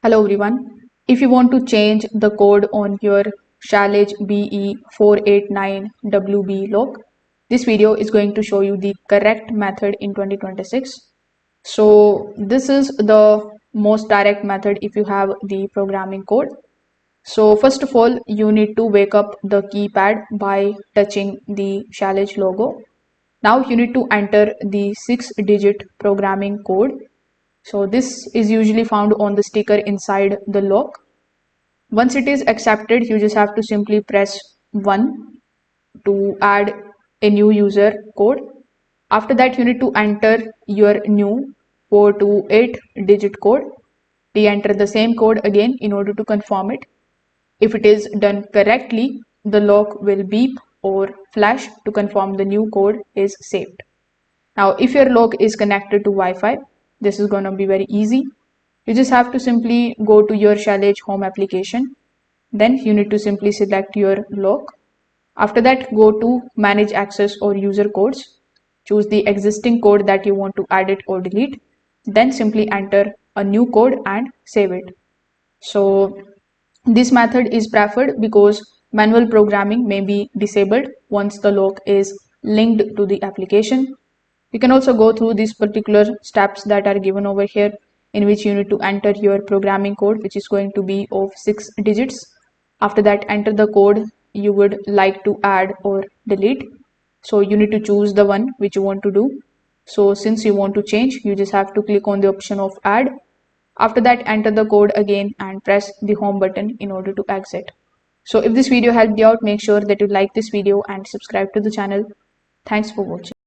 Hello everyone. If you want to change the code on your Schlage BE489WB lock, this video is going to show you the correct method in 2026. So this is the most direct method if you have the programming code. So first of all, you need to wake up the keypad by touching the Schlage logo. Now you need to enter the 6-digit programming code. So this is usually found on the sticker inside the lock. Once it is accepted, you just have to simply press 1 to add a new user code. After that, you need to enter your new 4 to 8-digit code. Re-enter the same code again in order to confirm it. If it is done correctly, the lock will beep or flash to confirm the new code is saved. Now, if your lock is connected to Wi-Fi, this is going to be very easy. You just have to simply go to your Schlage home application. Then you need to simply select your lock. After that, go to manage access or user codes. Choose the existing code that you want to add it or delete. Then simply enter a new code and save it. So this method is preferred because manual programming may be disabled once the lock is linked to the application. You can also go through these particular steps that are given over here, in which you need to enter your programming code, which is going to be of 6 digits. After that, enter the code you would like to add or delete. So you need to choose the one which you want to do. So since you want to change, you just have to click on the option of add. After that, enter the code again and press the home button in order to exit. So if this video helped you out, make sure that you like this video and subscribe to the channel. Thanks for watching.